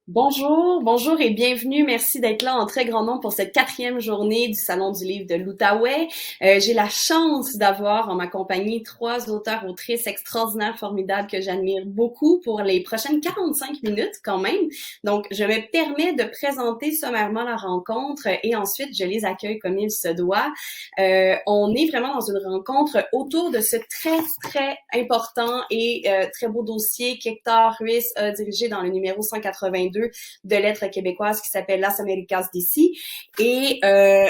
Bonjour et bienvenue. Merci d'être là en très grand nombre pour cette quatrième journée du Salon du livre de l'Outaouais. J'ai la chance d'avoir en ma compagnie trois auteurs-autrices extraordinaires, formidables que j'admire beaucoup pour les prochaines 45 minutes quand même. Donc, je me permets de présenter sommairement la rencontre et ensuite je les accueille comme il se doit. On est vraiment dans une rencontre autour de ce très important et très beau dossier qu'Hector Ruiz a dirigé dans le numéro 182 de Lettres québécoises qui s'appelle Las Américas d'ici. Et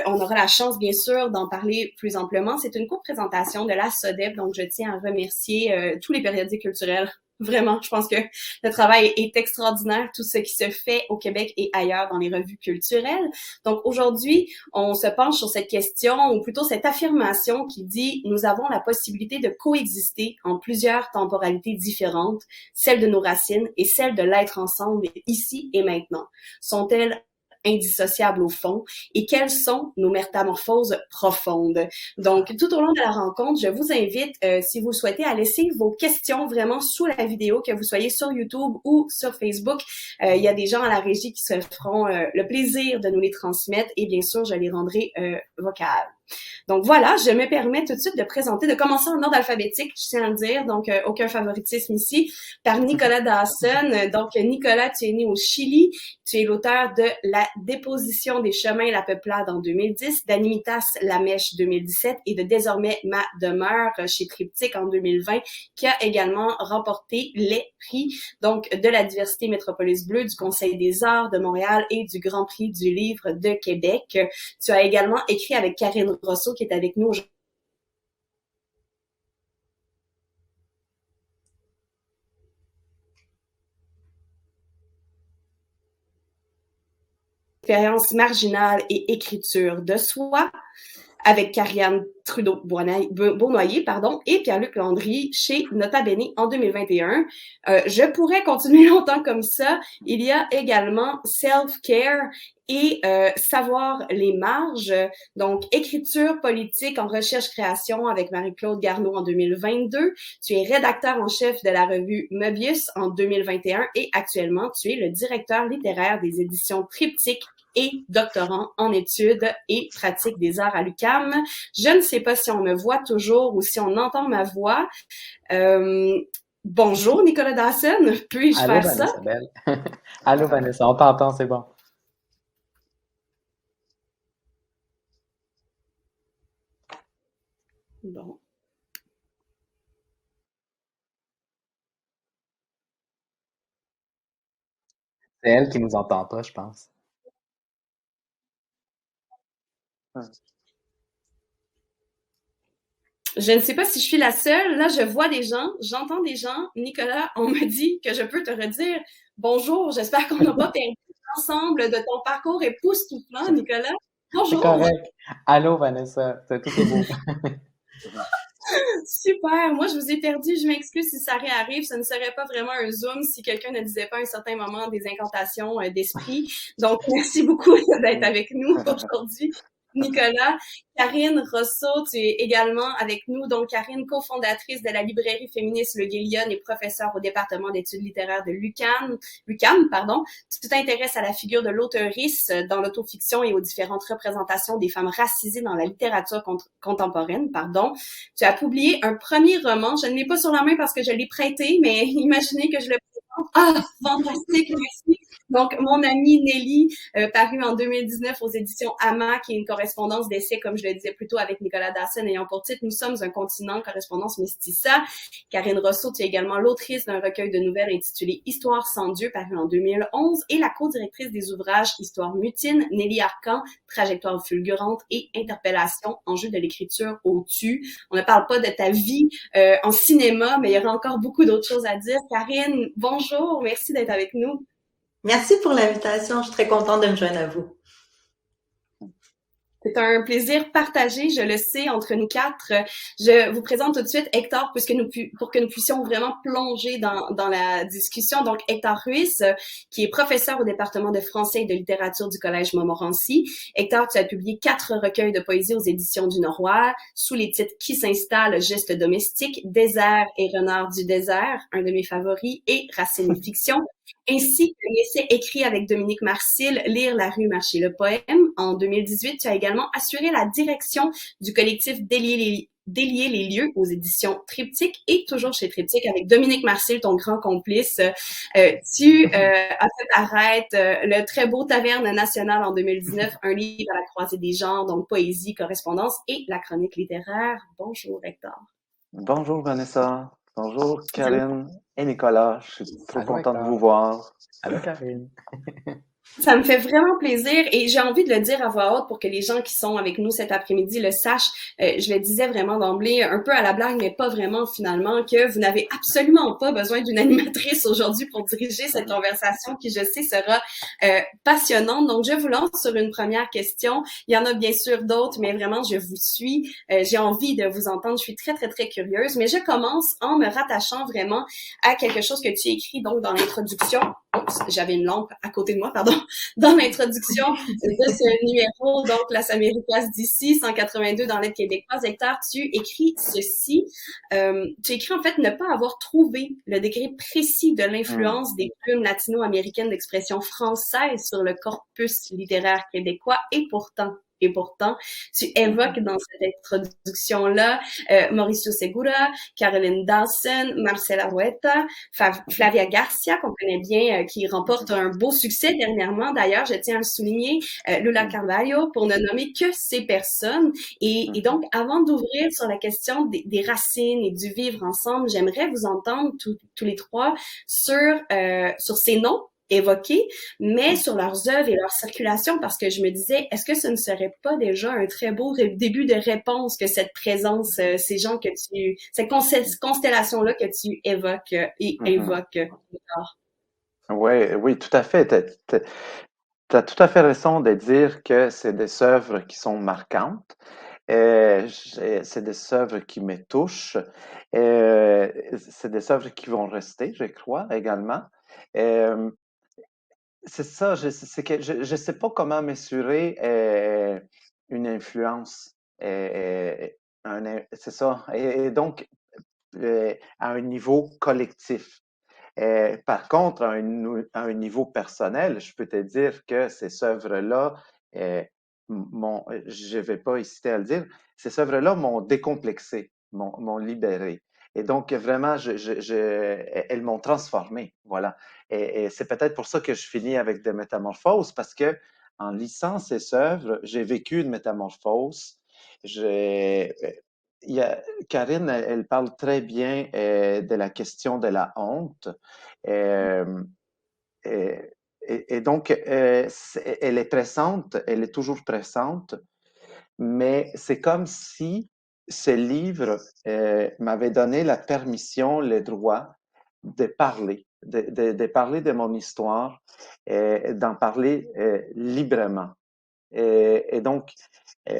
on aura la chance, bien sûr, d'en parler plus amplement. C'est une co-présentation de la SODEP, donc je tiens à remercier tous les périodiques culturels. Vraiment, je pense que le travail est extraordinaire, tout ce qui se fait au Québec et ailleurs dans les revues culturelles. Donc aujourd'hui, on se penche sur cette question, ou plutôt cette affirmation qui dit « Nous avons la possibilité de coexister en plusieurs temporalités différentes, celle de nos racines et celle de l'être ensemble ici et maintenant. Sont-elles indissociables au fond et quelles sont nos métamorphoses profondes. » Donc, tout au long de la rencontre, je vous invite, si vous le souhaitez, à laisser vos questions vraiment sous la vidéo, que vous soyez sur YouTube ou sur Facebook. Il y a des gens à la régie qui se feront le plaisir de nous les transmettre et bien sûr, je les rendrai vocales. Donc voilà, je me permets tout de suite de commencer en ordre alphabétique, je tiens à le dire, donc aucun favoritisme ici, par Nicolas Dawson. Donc Nicolas, tu es né au Chili, tu es l'auteur de La déposition des chemins, la peuplade en 2010, d'Animitas, la mèche 2017 et de Désormais ma demeure chez Triptyque en 2020, qui a également remporté les prix donc de la diversité Métropolis Bleue, du Conseil des arts de Montréal et du Grand Prix du livre de Québec. Tu as également écrit avec Karine Rosso qui est avec nous aujourd'hui. Expérience marginale et écriture de soi, avec Karianne Trudeau-Beaunoyer, et Pierre-Luc Landry chez Nota Bene en 2021. Je pourrais continuer longtemps comme ça. Il y a également Self-Care et Savoir les marges, donc écriture politique en recherche-création avec Marie-Claude Garneau en 2022. Tu es rédacteur en chef de la revue Möbius en 2021 et actuellement, tu es le directeur littéraire des éditions Triptyque et doctorant en études et pratiques des arts à l'UQAM. Je ne sais pas si on me voit toujours ou si on entend ma voix. Bonjour Nicolas Dawson, puis-je Allô, faire ça? Vanessa Belle. Allô, Vanessa, on t'entend, c'est bon. Bon. C'est elle qui nous entend pas, je pense. Hmm. Je ne sais pas si je suis la seule. Là, je vois des gens, j'entends des gens. Nicolas, on me dit que je peux te redire bonjour. J'espère qu'on n'a pas perdu l'ensemble de ton parcours époustouflant, Nicolas. C'est Bonjour. correct. Allô, Vanessa, tout est beau. Super. Moi, je vous ai perdu. Je m'excuse si ça réarrive. Ce ne serait pas vraiment un Zoom si quelqu'un ne disait pas à un certain moment des incantations d'esprit. Donc, merci beaucoup d'être avec nous aujourd'hui. Nicolas, Karine Rosso, tu es également avec nous. Donc, Karine, cofondatrice de la librairie féministe Le Guélion et professeure au département d'études littéraires de l'UQAM, pardon. Tu t'intéresses à la figure de l'auteurice dans l'autofiction et aux différentes représentations des femmes racisées dans la littérature contemporaine, pardon. Tu as publié un premier roman. Je ne l'ai pas sur la main parce que je l'ai prêté, mais imaginez que je le présente. Ah, fantastique, merci. Donc, mon amie Nelly, paru en 2019 aux éditions AMA, qui est une correspondance d'essai, comme je le disais plus tôt, avec Nicolas Dawson, ayant pour titre « Nous sommes un continent, correspondance mestissa ». Karine Rosso, tu es également l'autrice d'un recueil de nouvelles intitulé « Histoire sans Dieu », paru en 2011, et la co-directrice des ouvrages « Histoire mutine », Nelly Arcan, Trajectoire fulgurante et Interpellation, enjeu de l'écriture au-tu. On ne parle pas de ta vie en cinéma, mais il y aura encore beaucoup d'autres choses à dire. Karine, bonjour, merci d'être avec nous. Merci pour l'invitation. Je suis très contente de me joindre à vous. C'est un plaisir partagé, je le sais, entre nous quatre. Je vous présente tout de suite Hector, pour que nous puissions vraiment plonger dans la discussion. Donc, Hector Ruiz, qui est professeur au département de français et de littérature du Collège Montmorency. Hector, tu as publié 4 recueils de poésie aux éditions du Noroît, sous les titres Qui s'installe, Geste domestique, Désert et Renard du désert, un de mes favoris, et Racine et fiction. ainsi qu'un essai écrit avec Dominique Marcil, Lire la rue, marcher le poème. En 2018, tu as également assuré la direction du collectif Délier les lieux aux éditions Triptyque et toujours chez Triptyque avec Dominique Marcil, ton grand complice. Tu as fait paraître le très beau Taverne nationale en 2019, un livre à la croisée des genres, donc poésie, correspondance et la chronique littéraire. Bonjour, Hector. Bonjour Vanessa, bonjour Karine et Nicolas, je suis trop Allô, content de Hector. vous voir. Allô, Karine. Ça me fait vraiment plaisir et j'ai envie de le dire à voix haute pour que les gens qui sont avec nous cet après-midi le sachent. Je le disais vraiment d'emblée, un peu à la blague, mais pas vraiment finalement, que vous n'avez absolument pas besoin d'une animatrice aujourd'hui pour diriger cette conversation qui, je sais, sera passionnante. Donc, je vous lance sur une première question. Il y en a bien sûr d'autres, mais vraiment, je vous suis. J'ai envie de vous entendre. Je suis très, très, très curieuse. Mais je commence en me rattachant vraiment à quelque chose que tu écris donc dans l'introduction. Oups, j'avais une lampe à côté de moi, pardon. Dans l'introduction de ce numéro, donc Las Américas d'ici, 182 dans l'aide québécoise, Hector, tu écris ceci. Tu écris en fait ne pas avoir trouvé le degré précis de l'influence des plumes latino-américaines d'expression française sur le corpus littéraire québécois et pourtant, tu évoques dans cette introduction-là Mauricio Segura, Caroline Dawson, Marcela Huerta, Flavia Garcia, qu'on connaît bien, qui remporte un beau succès dernièrement. D'ailleurs, je tiens à le souligner, Lula Carvalho, pour ne nommer que ces personnes. Et donc, avant d'ouvrir sur la question des racines et du vivre ensemble, j'aimerais vous entendre tous les trois sur ces noms évoqués, mais sur leurs œuvres et leur circulation, parce que je me disais, est-ce que ce ne serait pas déjà un très beau début de réponse que cette présence, ces gens que cette constellation-là que tu évoques et invoques? Oui, tout à fait. T'as tout à fait raison de dire que c'est des œuvres qui sont marquantes. C'est des œuvres qui me touchent. C'est des œuvres qui vont rester, je crois, également. Euh, C'est ça, c'est que je sais pas comment mesurer une influence. C'est ça. Et donc, à un niveau collectif. Par contre, à un niveau personnel, je peux te dire que ces œuvres-là, je vais pas hésiter à le dire, ces œuvres-là m'ont décomplexé, m'ont libéré. Et donc, vraiment, elles m'ont transformé. Voilà. Et c'est peut-être pour ça que je finis avec des métamorphoses, parce que en lisant ces œuvres, j'ai vécu une métamorphose. J'ai, Karine, elle parle très bien de la question de la honte. Euh, et donc, elle est pressante, elle est toujours pressante, mais c'est comme si ce livre m'avait donné la permission, le droit de parler, de parler de mon histoire, d'en parler librement. Et donc,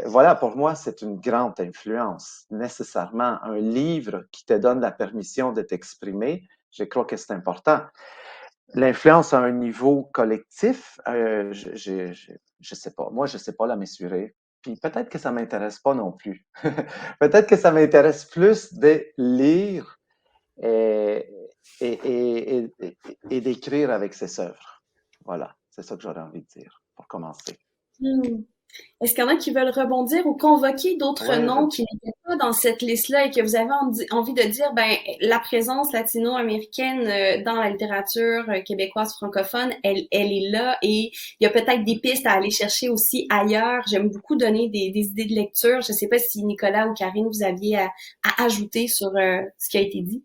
voilà, pour moi, c'est une grande influence, nécessairement. Un livre qui te donne la permission de t'exprimer, je crois que c'est important. L'influence à un niveau collectif, je sais pas. Moi, je sais pas la mesurer. Puis peut-être que ça m'intéresse pas non plus. Peut-être que ça m'intéresse plus de lire et, et d'écrire avec ses œuvres. Voilà, c'est ça que j'aurais envie de dire pour commencer. Est-ce qu'il y en a qui veulent rebondir ou convoquer d'autres noms qui n'étaient pas dans cette liste-là et que vous avez envie de dire, ben, la présence latino-américaine dans la littérature québécoise francophone, elle est là et il y a peut-être des pistes à aller chercher aussi ailleurs. J'aime beaucoup donner des idées de lecture. Je ne sais pas si Nicolas ou Karine, vous aviez à ajouter sur ce qui a été dit.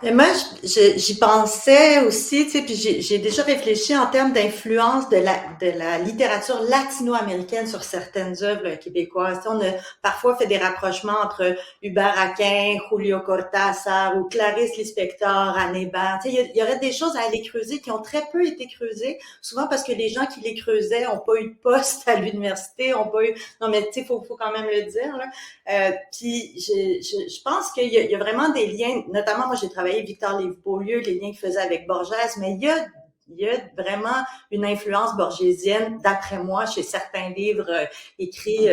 Et moi, j'y pensais aussi, tu sais, puis j'ai déjà réfléchi en termes d'influence de la littérature latino-américaine sur certaines œuvres québécoises. Tu sais, on a parfois fait des rapprochements entre Hubert Aquin, Julio Cortázar ou Clarice Lispector, Anne Hébert. Tu sais, il y aurait des choses à aller creuser qui ont très peu été creusées, souvent parce que les gens qui les creusaient ont pas eu de poste à l'université, ont pas eu... Non, mais tu sais, faut quand même le dire, là. Puis je pense qu'il y a vraiment des liens, notamment moi j'ai travaillé Victor Lévy-Beaulieu, les liens qu'il faisait avec Borges, mais il y a il y a vraiment une influence borgésienne, d'après moi, chez certains livres écrits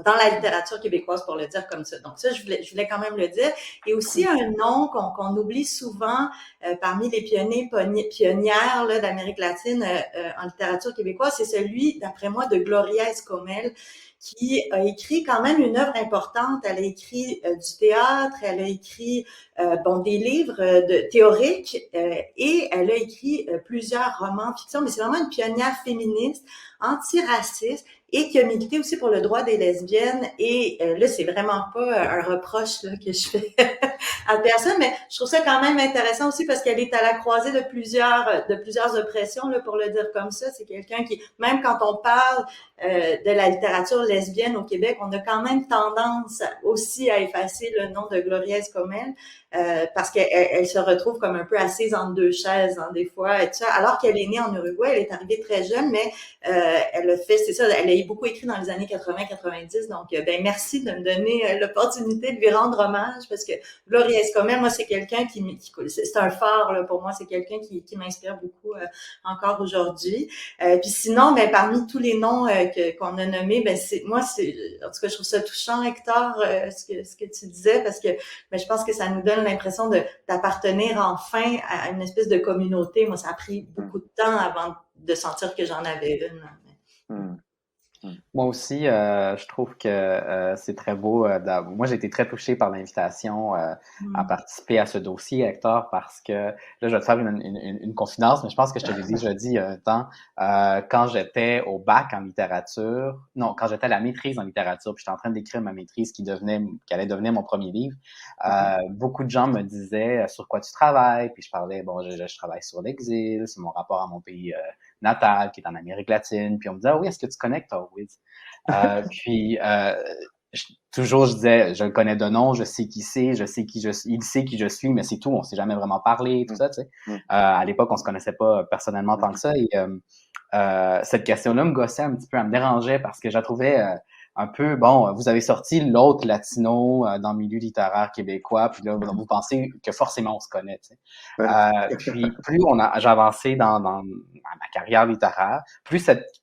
dans la littérature québécoise, pour le dire comme ça. Donc ça, je voulais quand même le dire. Et aussi un nom qu'on oublie souvent parmi les pionnières là, d'Amérique latine en littérature québécoise, c'est celui, d'après moi, de Gloria Escomel, qui a écrit quand même une œuvre importante. Elle a écrit du théâtre, elle a écrit des livres théoriques et elle a écrit plusieurs romans fiction, mais c'est vraiment une pionnière féministe, antiraciste et qui a milité aussi pour le droit des lesbiennes. Et là, c'est vraiment pas un reproche là, que je fais à personne, mais je trouve ça quand même intéressant aussi parce qu'elle est à la croisée de plusieurs oppressions, là, pour le dire comme ça. C'est quelqu'un qui, même quand on parle de la littérature lesbienne au Québec, on a quand même tendance aussi à effacer le nom de Gloria Escomel parce qu'elle se retrouve comme un peu assise entre deux chaises, hein, des fois, et tout ça. Alors qu'elle est née en Uruguay, elle est arrivée très jeune, mais elle a fait, c'est ça, elle a beaucoup écrit dans les années 80-90. Donc, merci de me donner l'opportunité de lui rendre hommage parce que Gloria Escomel, moi, c'est quelqu'un c'est un phare là, pour moi, c'est quelqu'un qui m'inspire beaucoup encore aujourd'hui. Puis sinon, parmi tous les noms qu'on a nommés, en tout cas, je trouve ça touchant, Hector, ce que tu disais, parce que je pense que ça nous donne l'impression d'appartenir enfin à une espèce de communauté. Moi, ça a pris beaucoup de temps avant de sentir que j'en avais une. Moi aussi, je trouve que c'est très beau. Moi, j'ai été très touché par l'invitation à participer à ce dossier, Hector, parce que là, je vais te faire une confidence, mais je pense que je te l'ai dit jeudi il y a un temps, quand j'étais au bac en littérature, non, quand j'étais à la maîtrise en littérature, puis j'étais en train d'écrire ma maîtrise qui allait devenir mon premier livre, beaucoup de gens me disaient sur quoi tu travailles, puis je parlais, je travaille sur l'exil, c'est mon rapport à mon pays natal, qui est en Amérique latine. Puis on me disait, ah oui, est-ce que tu connais Hector Woods? Toujours, je disais, je le connais de nom, je sais qui c'est, il sait qui je suis, mais c'est tout, on s'est jamais vraiment parlé, tout ça, tu sais. À l'époque, on se connaissait pas personnellement tant que ça. Et cette question-là me gossait un petit peu, elle me dérangeait parce que je la trouvais un peu, vous avez sorti l'autre latino dans le milieu littéraire québécois, puis là, vous pensez que forcément on se connaît, tu sais. Puis plus j'avançais dans ma carrière littéraire,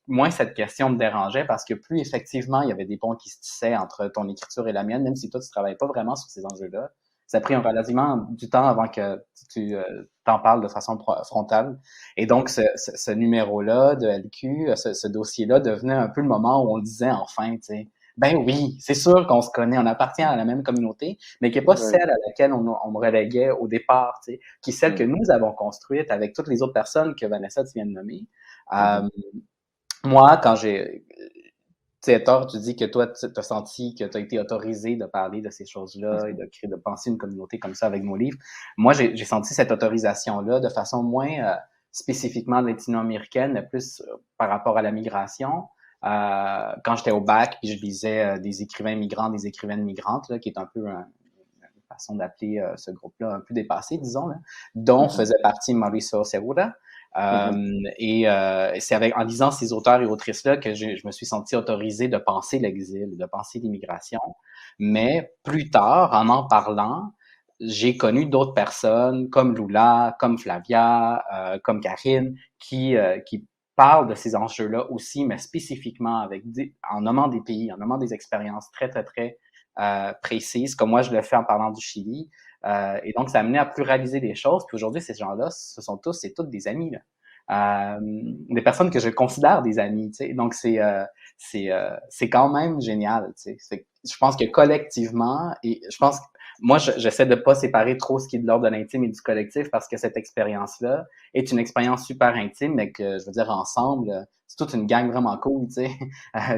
moins cette question me dérangeait parce que plus effectivement il y avait des ponts qui se tissaient entre ton écriture et la mienne, même si toi tu travailles pas vraiment sur ces enjeux-là. Ça a pris relativement du temps avant que tu t'en parles de façon frontale. Et donc, ce numéro-là de LQ, ce dossier-là devenait un peu le moment où on le disait enfin, tu sais, ben oui, c'est sûr qu'on se connaît, on appartient à la même communauté, mais qui n'est pas celle à laquelle on me reléguait au départ, tu sais, qui est celle que nous avons construite avec toutes les autres personnes que Vanessa, tu viens de nommer. Moi, quand tu sais, Thor, tu dis que toi, tu as senti que tu as été autorisé de parler de ces choses-là et de penser une communauté comme ça avec nos livres. Moi, j'ai senti cette autorisation-là de façon moins spécifiquement latino-américaine, mais plus par rapport à la migration. Quand j'étais au bac, puis je lisais des écrivains migrants, des écrivaines migrantes, là, qui est un peu une façon d'appeler ce groupe-là un peu dépassé, disons, là, dont faisait partie Mauricio Segura. Et c'est en lisant ces auteurs et autrices-là que je me suis senti autorisé de penser l'exil, de penser l'immigration. Mais plus tard, en parlant, j'ai connu d'autres personnes comme Lula, comme Flavia, comme Karine, qui parlent de ces enjeux-là aussi, mais spécifiquement en nommant des pays, en nommant des expériences très, très, très précises, comme moi je le fais en parlant du Chili. Et donc, ça a amené à pluraliser les choses. Puis aujourd'hui, ces gens-là, c'est toutes des amis, là. Des personnes que je considère des amis, tu sais. Donc, c'est quand même génial, tu sais. Je pense que collectivement, et je pense que moi, j'essaie de pas séparer trop ce qui est de l'ordre de l'intime et du collectif parce que cette expérience-là est une expérience super intime, mais que, je veux dire, ensemble, c'est toute une gang vraiment cool, tu sais,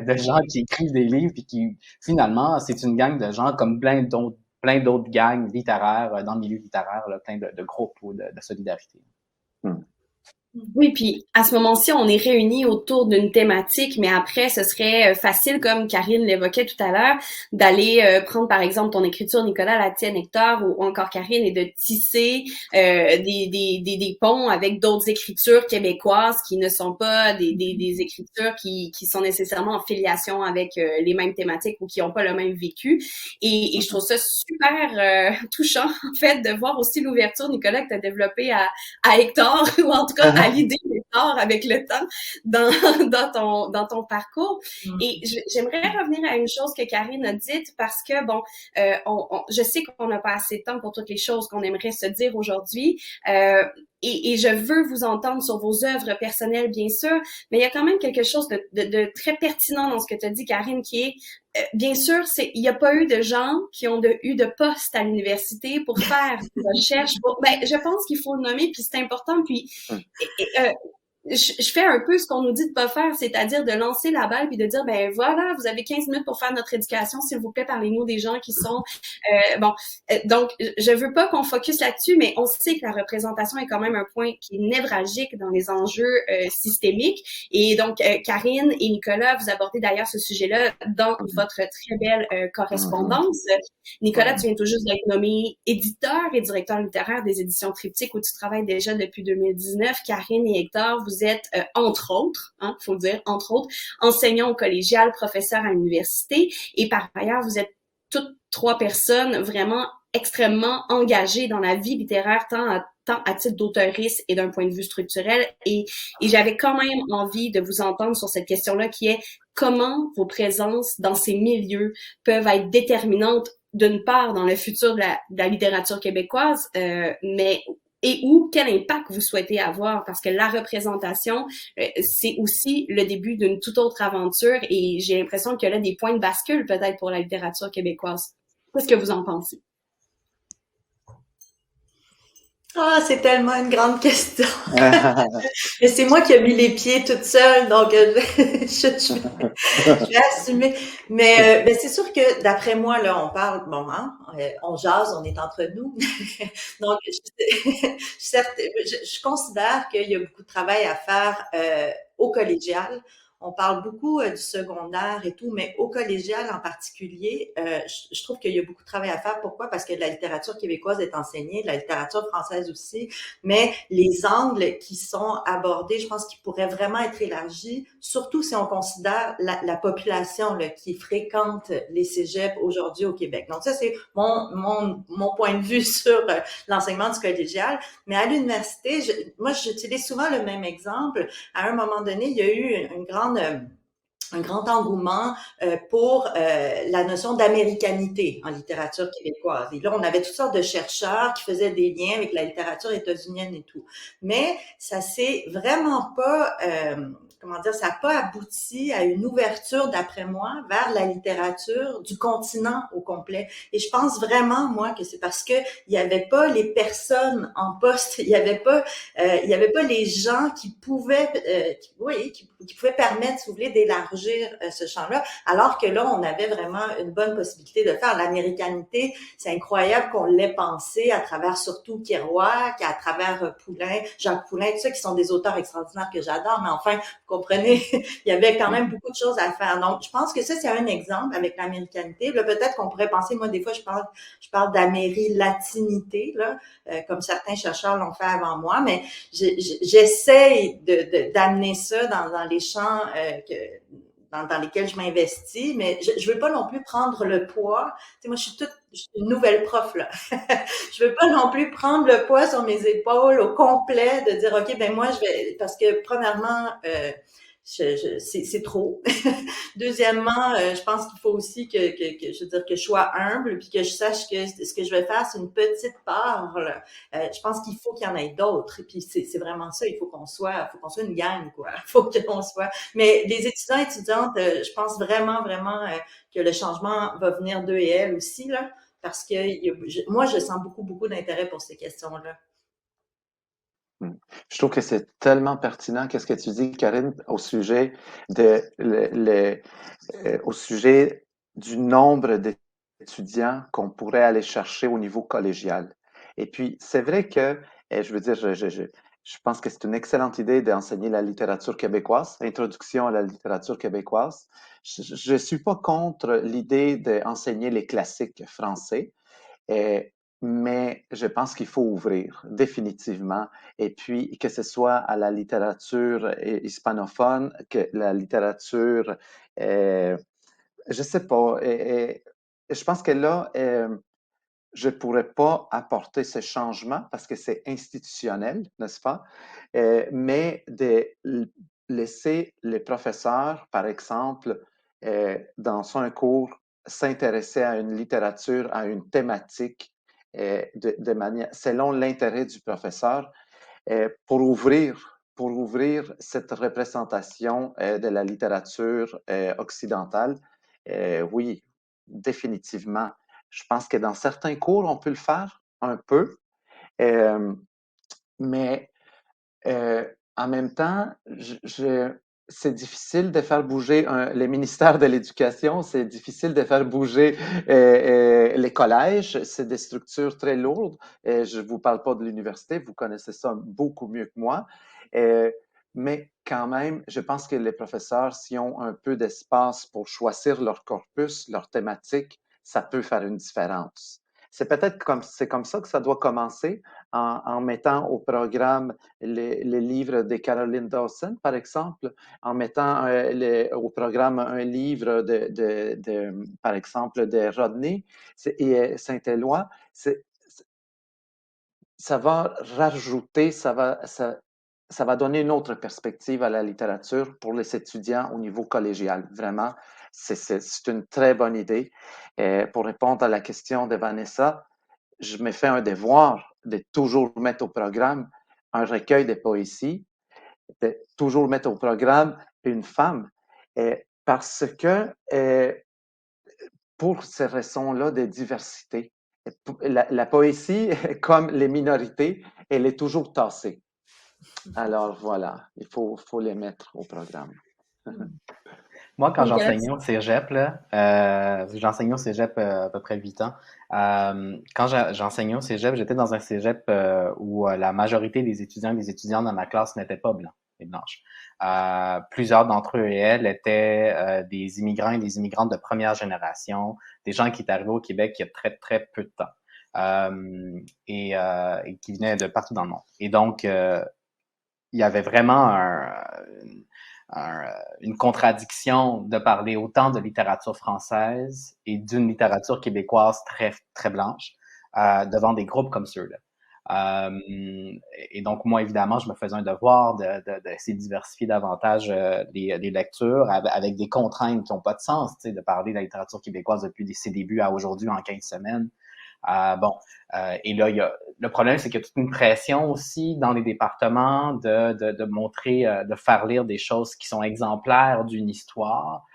de gens qui écrivent des livres puis qui, finalement, c'est une gang de gens comme plein d'autres gangs littéraires dans le milieu littéraire, là, plein de groupes de solidarité. Oui, puis à ce moment-ci, on est réunis autour d'une thématique, mais après, ce serait facile, comme Karine l'évoquait tout à l'heure, d'aller prendre par exemple ton écriture, Nicolas, la tienne, Hector, ou encore Karine, et de tisser des ponts avec d'autres écritures québécoises qui ne sont pas des écritures qui sont nécessairement en filiation avec les mêmes thématiques ou qui n'ont pas le même vécu. Et je trouve ça super touchant, en fait, de voir aussi l'ouverture, Nicolas, que tu as développée à Hector, ou en tout cas à l'idée d'Hector avec le temps dans ton parcours. Et j'aimerais revenir à une chose que Karine a dite parce que, bon, je sais qu'on n'a pas assez de temps pour toutes les choses qu'on aimerait se dire aujourd'hui. Et je veux vous entendre sur vos œuvres personnelles, bien sûr, mais il y a quand même quelque chose de très pertinent dans ce que tu as dit, Karine, qui est, bien sûr, il n'y a pas eu de gens qui ont eu de poste à l'université pour faire des recherches. Je pense qu'il faut le nommer, puis c'est important. Puis, je fais un peu ce qu'on nous dit de pas faire, c'est-à-dire de lancer la balle puis de dire, ben voilà, vous avez 15 minutes pour faire notre éducation, s'il vous plaît, parlez-nous des gens qui sont... donc, je veux pas qu'on focus là-dessus, mais on sait que la représentation est quand même un point qui est névralgique dans les enjeux systémiques. Et donc, Karine et Nicolas, vous abordez d'ailleurs ce sujet-là dans votre très belle correspondance. Nicolas, tu viens tout juste d'être nommé éditeur et directeur littéraire des éditions Triptyque où tu travailles déjà depuis 2019. Karine et Hector, vous êtes, entre autres, faut le dire, entre autres, enseignants au collégial, professeurs à l'université. Et par ailleurs, vous êtes toutes trois personnes vraiment extrêmement engagées dans la vie littéraire, tant à titre d'auteuriste et d'un point de vue structurel. Et j'avais quand même envie de vous entendre sur cette question-là qui est comment vos présences dans ces milieux peuvent être déterminantes d'une part dans le futur de la littérature québécoise, mais quel impact vous souhaitez avoir, parce que la représentation, c'est aussi le début d'une toute autre aventure et j'ai l'impression qu'il y a là des points de bascule peut-être pour la littérature québécoise. Qu'est-ce que vous en pensez? Ah, c'est tellement une grande question. Mais c'est moi qui ai mis les pieds toute seule, donc je vais assumer. Mais c'est sûr que d'après moi, là, on parle, bon, hein, on jase, on est entre nous. Donc, certes, je considère qu'il y a beaucoup de travail à faire au collégial. On parle beaucoup du secondaire et tout, mais au collégial en particulier, je trouve qu'il y a beaucoup de travail à faire. Pourquoi? Parce que la littérature québécoise est enseignée, la littérature française aussi, mais les angles qui sont abordés, je pense qu'ils pourraient vraiment être élargis, surtout si on considère la population là, qui fréquente les cégeps aujourd'hui au Québec. Donc ça, c'est mon point de vue sur l'enseignement du collégial. Mais à l'université, moi, j'utilise souvent le même exemple. À un moment donné, il y a eu un grand engouement pour la notion d'américanité en littérature québécoise. Et là, on avait toutes sortes de chercheurs qui faisaient des liens avec la littérature états-unienne et tout. Mais ça s'est vraiment pas, ça n'a pas abouti à une ouverture, d'après moi, vers la littérature du continent au complet. Et je pense vraiment, moi, que c'est parce que il y avait pas les personnes en poste, il y avait pas les gens qui pouvaient, qui pouvaient permettre, si vous voulez, d'élargir ce champ-là, alors que là, on avait vraiment une bonne possibilité de le faire. L'américanité, c'est incroyable qu'on l'ait pensé à travers surtout Kerouac, à travers Poulain, Jacques Poulain, tout ça, qui sont des auteurs extraordinaires que j'adore, mais enfin, vous comprenez, il y avait quand même beaucoup de choses à faire. Donc, je pense que ça, c'est un exemple avec l'américanité. Là, peut-être qu'on pourrait penser, moi, des fois, je parle d'amérilatinité, là, comme certains chercheurs l'ont fait avant moi, mais j'essaie d'amener ça dans les champs dans lesquels je m'investis, mais je veux pas non plus prendre le poids. Tu sais, moi, je suis une nouvelle prof, là. Je veux pas non plus prendre le poids sur mes épaules au complet de dire, OK, ben moi, parce que premièrement, c'est trop. Deuxièmement, je pense qu'il faut aussi que je sois humble puis que je sache que ce que je vais faire, c'est une petite part. Là. Je pense qu'il faut qu'il y en ait d'autres. Puis c'est vraiment ça. Il faut qu'on soit une gang, quoi. Il faut qu'on soit. Mais les étudiants et étudiantes, je pense vraiment que le changement va venir d'eux et elles aussi là, parce que moi, je sens beaucoup d'intérêt pour ces questions-là. Je trouve que c'est tellement pertinent qu'est-ce que tu dis, Karine, au sujet au sujet du nombre d'étudiants qu'on pourrait aller chercher au niveau collégial. Et puis, c'est vrai que, je veux dire, Je pense que c'est une excellente idée d'enseigner la littérature québécoise, introduction à la littérature québécoise. Je suis pas contre l'idée d'enseigner les classiques français, euh, mais je pense qu'il faut ouvrir définitivement, et puis que ce soit à la littérature hispanophone, que la littérature, je sais pas, je pense que là, je ne pourrais pas apporter ce changement parce que c'est institutionnel, n'est-ce pas? Mais de laisser les professeurs, par exemple, dans un cours, s'intéresser à une littérature, à une thématique, de manière, selon l'intérêt du professeur, pour ouvrir cette représentation de la littérature occidentale. Oui, définitivement. Je pense que dans certains cours, on peut le faire un peu, euh, mais euh, en même temps, c'est difficile de faire bouger les ministères de l'Éducation, c'est difficile de faire bouger les collèges, c'est des structures très lourdes. Je ne vous parle pas de l'université, vous connaissez ça beaucoup mieux que moi. Euh, mais quand même, je pense que les professeurs, s'ils ont un peu d'espace pour choisir leur corpus, leur thématique, ça peut faire une différence. C'est comme ça que ça doit commencer, en mettant au programme les livres de Caroline Dawson, par exemple, en mettant au programme un livre par exemple, de Rodney et Saint-Éloi. Ça va rajouter, ça va donner une autre perspective à la littérature pour les étudiants au niveau collégial. Vraiment, c'est une très bonne idée. Pour répondre à la question de Vanessa, je me fais un devoir de toujours mettre au programme un recueil de poésie, de toujours mettre au programme une femme, parce que pour ces raisons-là de diversité, la poésie, comme les minorités, elle est toujours tassée. Alors voilà, faut les mettre au programme. Moi, quand Donc, j'enseignais au cégep, là, j'enseignais au cégep à peu près 8 ans. Quand j'enseignais au cégep, j'étais dans un cégep où la majorité des étudiants et des étudiantes dans ma classe n'étaient pas blancs et blanches. Plusieurs d'entre eux et elles étaient des immigrants et des immigrantes de première génération, des gens qui étaient arrivés au Québec il y a très, très peu de temps et qui venaient de partout dans le monde. Et donc, il y avait vraiment une contradiction de parler autant de littérature française et d'une littérature québécoise très, très blanche devant des groupes comme ceux-là. Et donc, moi, évidemment, je me faisais un devoir d'essayer de diversifier davantage les lectures avec des contraintes qui n'ont pas de sens, tu sais, de parler de la littérature québécoise depuis ses débuts à aujourd'hui en 15 semaines. Et là, le problème, c'est qu'il y a toute une pression aussi dans les départements de montrer, de faire lire des choses qui sont exemplaires d'une histoire,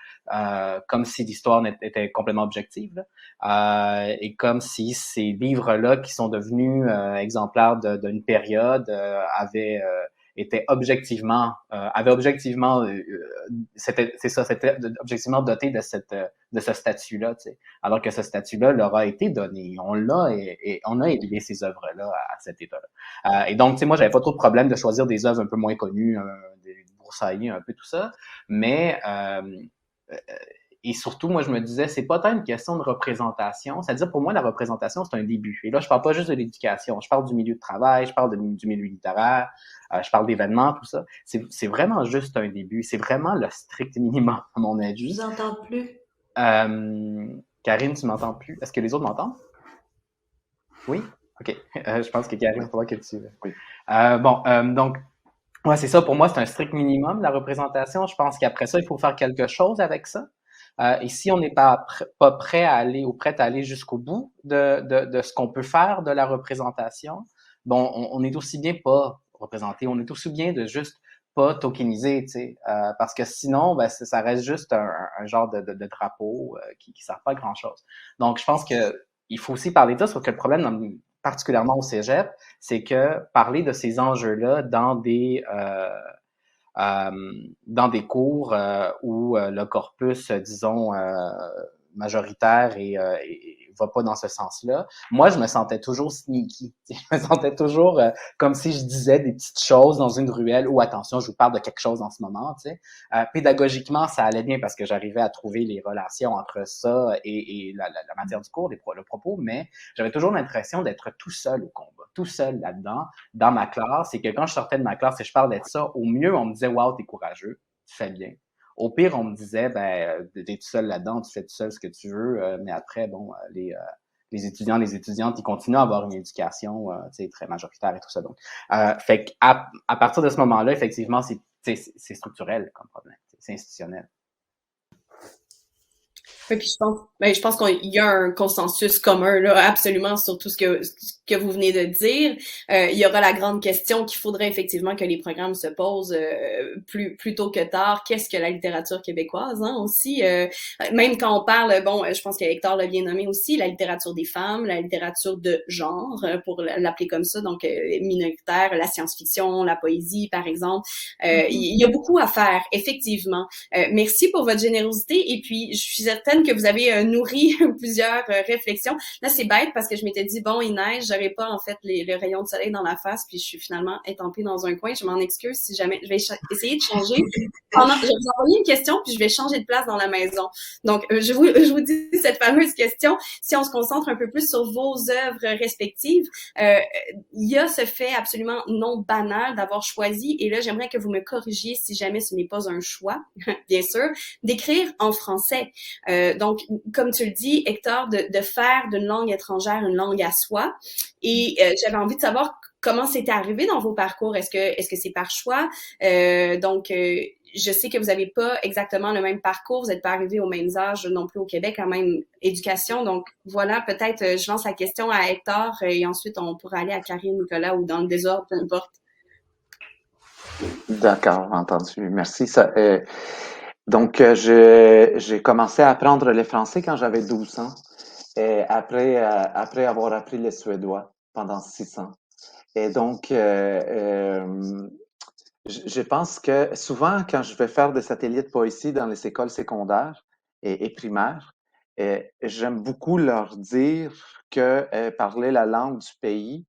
comme si l'histoire était complètement objective, et comme si ces livres-là qui sont devenus exemplaires d'une période étaient objectivement, c'était objectivement doté de ce statut-là, tu sais. Alors que ce statut-là leur a été donné. On l'a et on a élevé ces œuvres-là à cet état-là. Et donc, tu sais, moi, j'avais pas trop de problème de choisir des œuvres un peu moins connues, des Broussailles, un peu tout ça. Mais et surtout, moi, je me disais, c'est pas tant une question de représentation. C'est-à-dire, pour moi, la représentation, c'est un début. Et là, je parle pas juste de l'éducation. Je parle du milieu de travail, je parle du milieu littéraire, je parle d'événements, tout ça. C'est vraiment juste un début. C'est vraiment le strict minimum, à mon avis. Je vous entends plus. Karine, tu m'entends plus? Est-ce que les autres m'entendent? Oui? OK. Je pense que Karine, il faudra que tu... Oui. Donc, ouais, c'est ça. Pour moi, c'est un strict minimum, la représentation. Je pense qu'après ça, il faut faire quelque chose avec ça. Et si on n'est pas prêt à aller ou prête à aller jusqu'au bout de ce qu'on peut faire de la représentation, bon, on est aussi bien pas représenté. On est aussi bien de juste pas tokeniser, tu sais, parce que sinon, ben, ça reste juste un genre de drapeau qui sert pas à grand chose. Donc, je pense que il faut aussi parler de ça, sauf que le problème, particulièrement au cégep, c'est que parler de ces enjeux-là dans des cours où le corpus, disons, majoritaire est va pas dans ce sens-là. Moi, je me sentais toujours sneaky. Je me sentais toujours comme si je disais des petites choses dans une ruelle ou attention, je vous parle de quelque chose en ce moment. Pédagogiquement, ça allait bien parce que j'arrivais à trouver les relations entre ça et la matière du cours, le propos, mais j'avais toujours l'impression d'être tout seul au combat, tout seul là-dedans, dans ma classe. Et que quand je sortais de ma classe et je parlais de ça, au mieux, on me disait « Wow, t'es courageux, tu fais bien ». Au pire, on me disait, t'es tout seul là-dedans, tu fais tout seul ce que tu veux, mais après, bon, les étudiants, les étudiantes, ils continuent à avoir une éducation, très majoritaire et tout ça. Donc, fait qu'à partir de ce moment-là, effectivement, c'est structurel comme problème, c'est institutionnel. Oui, puis je pense qu'il y a un consensus commun là, absolument sur tout ce que vous venez de dire. Il y aura la grande question qu'il faudrait effectivement que les programmes se posent plus tôt que tard. Qu'est-ce que la littérature québécoise, hein, aussi. Même quand on parle, bon, je pense que Hector l'a bien nommé aussi, la littérature des femmes, la littérature de genre, pour l'appeler comme ça, donc minoritaire, la science-fiction, la poésie, par exemple. Il y a beaucoup à faire, effectivement. Merci pour votre générosité et puis je suis certaine que vous avez nourri plusieurs réflexions. Là, c'est bête parce que je m'étais dit, bon, il neige, j'aurais pas en fait le rayon de soleil dans la face, puis je suis finalement étampée dans un coin. Je m'en excuse si jamais. Je vais essayer de changer. Je vais vous envoyer une question, puis je vais changer de place dans la maison. Donc, je vous dis cette fameuse question. Si on se concentre un peu plus sur vos œuvres respectives, il y a ce fait absolument non banal d'avoir choisi, et là, j'aimerais que vous me corrigiez si jamais ce n'est pas un choix, bien sûr, d'écrire en français. Donc, comme tu le dis, Hector, de faire d'une langue étrangère une langue à soi. Et j'avais envie de savoir comment c'était arrivé dans vos parcours. Est-ce que c'est par choix? Je sais que vous n'avez pas exactement le même parcours, vous n'êtes pas arrivé aux mêmes âges non plus au Québec, la même éducation. Donc voilà, peut-être je lance la question à Hector et ensuite on pourra aller à Karine, Nicolas ou dans le désordre, peu importe. D'accord, entendu. Merci. Donc, j'ai commencé à apprendre le français quand j'avais 12 ans, et après avoir appris le suédois pendant 6 ans. Et donc, je pense que souvent, quand je vais faire des ateliers de poésie dans les écoles secondaires et primaires, j'aime beaucoup leur dire que parler la langue du pays,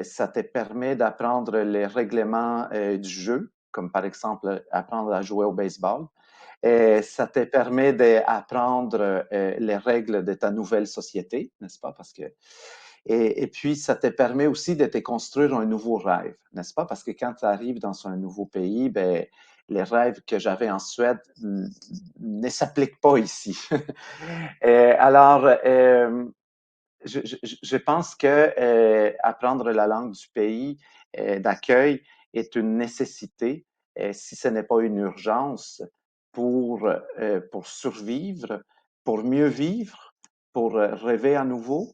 ça te permet d'apprendre les règlements du jeu, comme par exemple apprendre à jouer au baseball. Et ça te permet d'apprendre les règles de ta nouvelle société, n'est-ce pas? Et puis, ça te permet aussi de te construire un nouveau rêve, n'est-ce pas? Parce que quand tu arrives dans un nouveau pays, les rêves que j'avais en Suède ne s'appliquent pas ici. Alors, je pense que apprendre la langue du pays d'accueil est une nécessité, si ce n'est pas une urgence, pour survivre, pour mieux vivre, pour rêver à nouveau.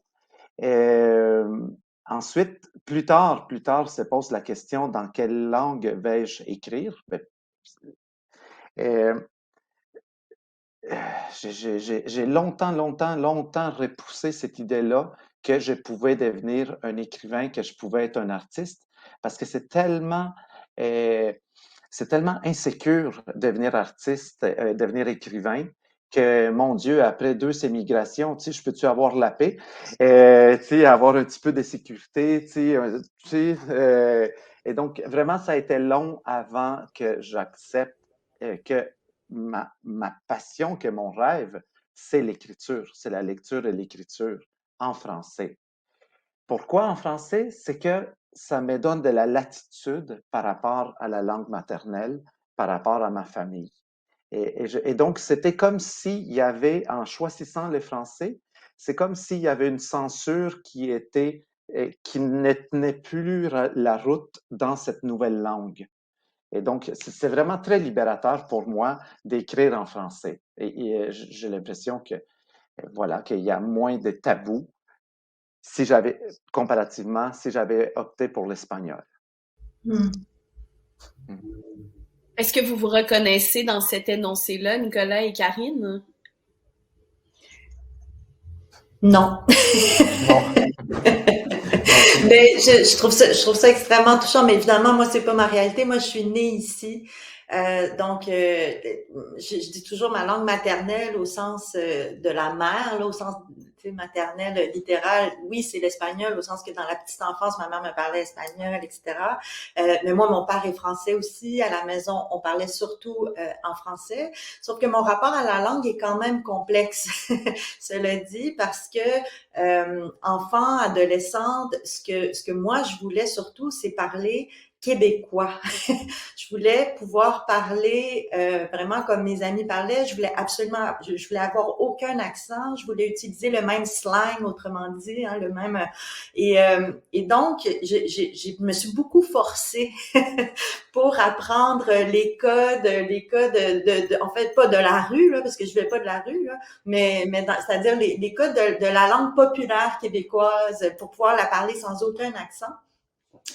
Ensuite, plus tard, se pose la question dans quelle langue vais-je écrire? J'ai longtemps repoussé cette idée-là que je pouvais devenir un écrivain, que je pouvais être un artiste, parce que c'est tellement insécure devenir artiste, devenir écrivain, que mon Dieu, après 2 émigrations, tu sais, je peux-tu avoir la paix, tu sais, avoir un petit peu de sécurité, et donc vraiment, ça a été long avant que j'accepte que ma passion, que mon rêve, c'est l'écriture, c'est la lecture et l'écriture en français. Pourquoi en français? C'est que ça me donne de la latitude par rapport à la langue maternelle, par rapport à ma famille. Et donc, c'était comme s'il y avait, en choisissant le français, c'est comme s'il y avait une censure qui ne tenait plus la route dans cette nouvelle langue. Et donc, c'est vraiment très libérateur pour moi d'écrire en français. Et j'ai l'impression que, voilà, qu'il y a moins de tabous comparativement, si j'avais opté pour l'espagnol. Est-ce que vous vous reconnaissez dans cet énoncé-là, Nicolas et Karine? Non. Mais je trouve ça extrêmement touchant, mais évidemment, moi, c'est pas ma réalité. Moi, je suis née ici. Donc, je dis toujours ma langue maternelle au sens de la mère, là, au sens maternelle littérale, oui, c'est l'espagnol, au sens que dans la petite enfance, ma mère me parlait espagnol, etc. Mais moi, mon père est français aussi. À la maison, on parlait surtout en français. Sauf que mon rapport à la langue est quand même complexe, cela dit, parce que enfant, adolescente, ce que moi, je voulais surtout, c'est parler québécois. Je voulais pouvoir parler vraiment comme mes amis parlaient. Je voulais absolument, je voulais avoir aucun accent. Je voulais utiliser le même slang, autrement dit, hein, le même. Et donc, je me suis beaucoup forcée pour apprendre les codes en fait pas de la rue là, parce que je vais pas de la rue là, mais c'est-à-dire les codes de la langue populaire québécoise pour pouvoir la parler sans aucun accent.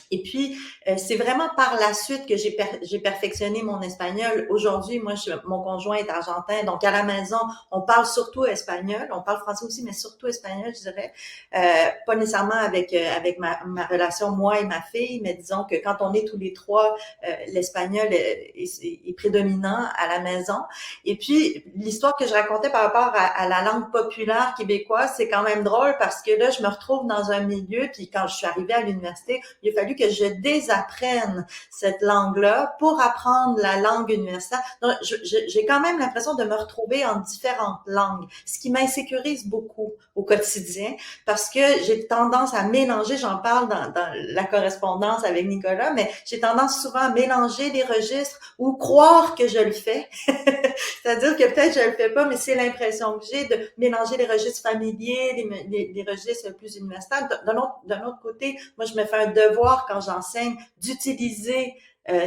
Et puis, c'est vraiment par la suite que j'ai perfectionné mon espagnol. Aujourd'hui, moi, mon conjoint est argentin, donc à la maison, on parle surtout espagnol. On parle français aussi, mais surtout espagnol, je dirais. Pas nécessairement avec ma relation, moi et ma fille, mais disons que quand on est tous les trois, l'espagnol est prédominant à la maison. Et puis, l'histoire que je racontais par rapport à la langue populaire québécoise, c'est quand même drôle parce que là, je me retrouve dans un milieu, puis quand je suis arrivée à l'université, il a fallu que je désapprenne cette langue-là pour apprendre la langue universitaire. Donc, j'ai quand même l'impression de me retrouver en différentes langues, ce qui m'insécurise beaucoup au quotidien parce que j'ai tendance à mélanger, j'en parle dans la correspondance avec Nicolas, mais j'ai tendance souvent à mélanger les registres ou croire que je le fais. C'est-à-dire que peut-être je le fais pas, mais c'est l'impression que j'ai de mélanger les registres familiers, les registres plus universitaires. D'un autre côté, moi, je me fais un devoir quand j'enseigne d'utiliser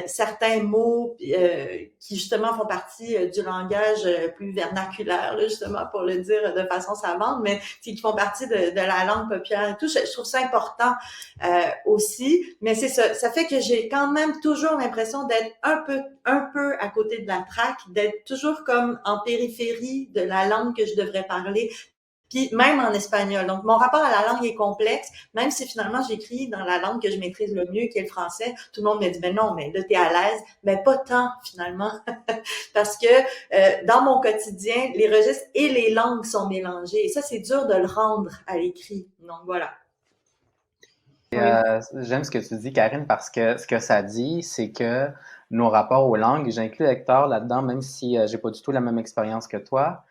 certains mots qui justement font partie du langage plus vernaculaire, là, justement pour le dire de façon savante, mais qui font partie de la langue populaire et tout. Je trouve ça important aussi, mais c'est ça. Ça fait que j'ai quand même toujours l'impression d'être un peu à côté de la traque, d'être toujours comme en périphérie de la langue que je devrais parler. Puis même en espagnol. Donc, mon rapport à la langue est complexe, même si finalement j'écris dans la langue que je maîtrise le mieux, qui est le français. Tout le monde me dit, ben non, mais là, t'es à l'aise. Ben pas tant, finalement. Parce que dans mon quotidien, les registres et les langues sont mélangés. Et ça, c'est dur de le rendre à l'écrit. Donc, voilà. J'aime ce que tu dis, Karine, parce que ce que ça dit, c'est que nos rapports aux langues, j'inclus Hector là-dedans, même si j'ai pas du tout la même expérience que toi,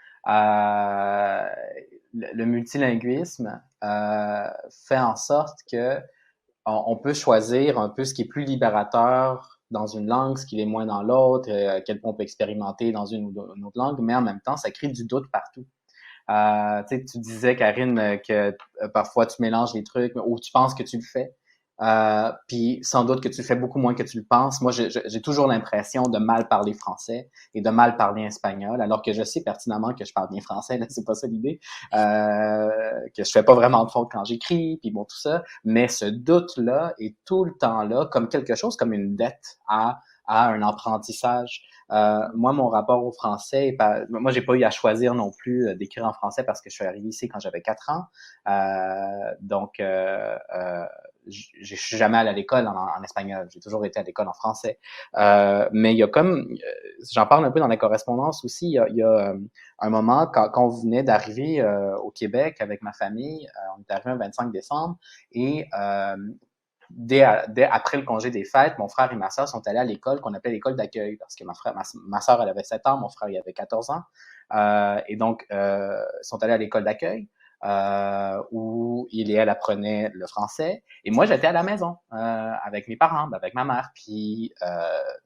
le multilinguisme fait en sorte que on peut choisir un peu ce qui est plus libérateur dans une langue, ce qui est moins dans l'autre, à quel point on peut expérimenter dans une ou une autre langue, mais en même temps, ça crée du doute partout. Tu disais, Karine, que parfois tu mélanges les trucs ou tu penses que tu le fais. Puis sans doute que tu le fais beaucoup moins que tu le penses. Moi, j'ai toujours l'impression de mal parler français et de mal parler espagnol, alors que je sais pertinemment que je parle bien français, là, c'est pas ça l'idée. Que je fais pas vraiment de faute quand j'écris, puis bon, tout ça. Mais ce doute-là est tout le temps là, comme quelque chose, comme une dette à un apprentissage. Moi, mon rapport au français, moi, j'ai pas eu à choisir non plus d'écrire en français parce que je suis arrivé ici quand j'avais 4 ans. Donc, je suis jamais allé à l'école en espagnol. J'ai toujours été à l'école en français. Mais il y a comme, j'en parle un peu dans la correspondance aussi, il y a un moment, quand on venait d'arriver au Québec avec ma famille, on est arrivé le 25 décembre, et dès après le congé des fêtes, mon frère et ma sœur sont allés à l'école qu'on appelait l'école d'accueil, parce que ma sœur, elle avait 7 ans, mon frère, il avait 14 ans. Et donc, sont allés à l'école d'accueil, où il et elle apprenaient le français. Et moi, j'étais à la maison, avec mes parents, avec ma mère. Puis,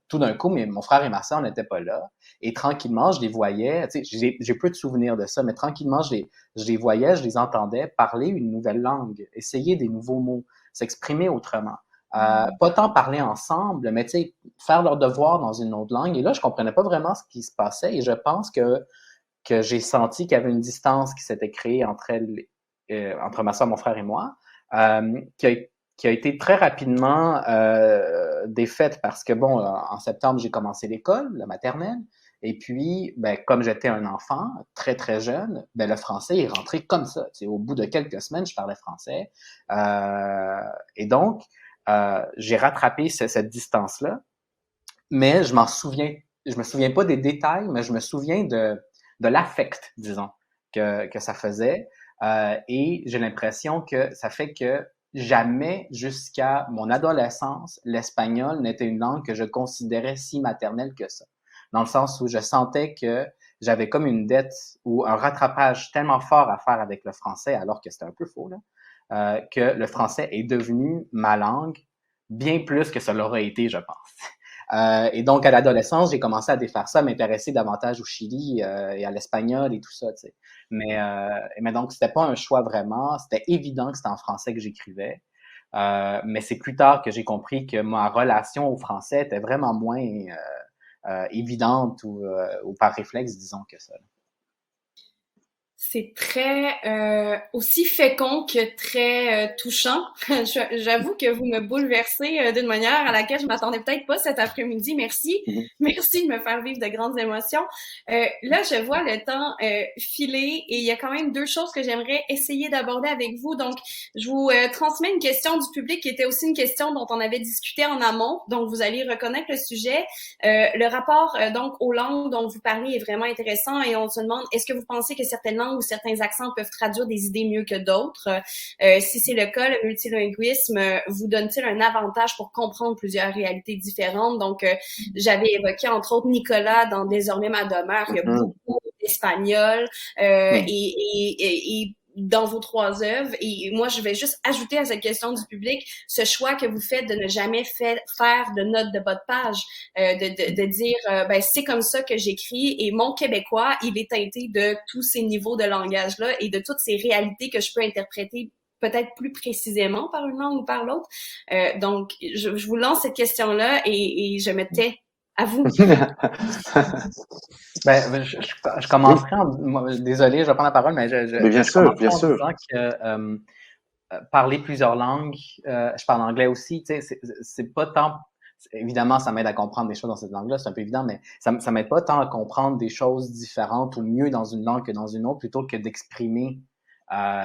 tout d'un coup, mon frère et ma sœur n'étaient pas là. Et tranquillement, je les voyais, tu sais, j'ai peu de souvenirs de ça, mais tranquillement, je les voyais, je les entendais parler une nouvelle langue, essayer des nouveaux mots, s'exprimer autrement. Pas tant parler ensemble, mais tu sais, faire leur devoir dans une autre langue. Et là, je comprenais pas vraiment ce qui se passait. Et je pense que j'ai senti qu'il y avait une distance qui s'était créée entre entre ma soeur, mon frère et moi, qui a été très rapidement défaite parce que, bon, en septembre, j'ai commencé l'école, la maternelle, et puis, ben, comme j'étais un enfant très, très jeune, ben, le français est rentré comme ça. Tu sais, au bout de quelques semaines, je parlais français. Et donc, j'ai rattrapé cette distance-là, mais je me souviens pas des détails, mais je me souviens de l'affect, disons, que ça faisait. Et j'ai l'impression que ça fait que jamais, jusqu'à mon adolescence, l'espagnol n'était une langue que je considérais si maternelle que ça. Dans le sens où je sentais que j'avais comme une dette ou un rattrapage tellement fort à faire avec le français, alors que c'était un peu faux, là, que le français est devenu ma langue bien plus que ça l'aurait été, je pense. Et donc, à l'adolescence, j'ai commencé à défaire ça, à m'intéresser davantage au Chili et à l'espagnol et tout ça, tu sais. Mais donc, c'était pas un choix vraiment. C'était évident que c'était en français que j'écrivais. Mais c'est plus tard que j'ai compris que ma relation au français était vraiment moins évidente ou par réflexe, disons, que ça. C'est très aussi fécond que très touchant. J'avoue que vous me bouleversez d'une manière à laquelle je m'attendais peut-être pas cet après-midi. Merci. Merci de me faire vivre de grandes émotions. Là, je vois le temps filer et il y a quand même deux choses que j'aimerais essayer d'aborder avec vous. Donc, je vous transmets une question du public qui était aussi une question dont on avait discuté en amont. Donc, vous allez reconnaître le sujet. Le rapport donc aux langues dont vous parlez est vraiment intéressant et on se demande, est-ce que vous pensez que certaines langues ou certains accents peuvent traduire des idées mieux que d'autres? Si c'est le cas, le multilinguisme vous donne-t-il un avantage pour comprendre plusieurs réalités différentes? Donc, j'avais évoqué entre autres Nicolas dans Désormais ma demeure. Il y a beaucoup d'espagnol et dans vos trois œuvres. Et moi, je vais juste ajouter à cette question du public ce choix que vous faites de ne jamais faire de notes de bas de page, de dire ben c'est comme ça que j'écris et mon québécois, il est teinté de tous ces niveaux de langage-là et de toutes ces réalités que je peux interpréter peut-être plus précisément par une langue ou par l'autre. Donc, je vous lance cette question-là et je me tais. À vous. Je commencerai désolé, je vais prendre la parole, mais bien sûr, bien en sûr. disant que parler plusieurs langues, je parle anglais aussi, tu sais, c'est pas tant, évidemment, ça m'aide à comprendre des choses dans cette langue-là, c'est un peu évident, mais ça m'aide pas tant à comprendre des choses différentes ou mieux dans une langue que dans une autre, plutôt que d'exprimer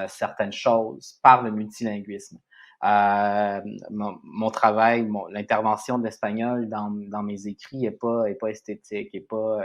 certaines choses par le multilinguisme. Mon travail, l'intervention de l'espagnol dans mes écrits est pas esthétique, est pas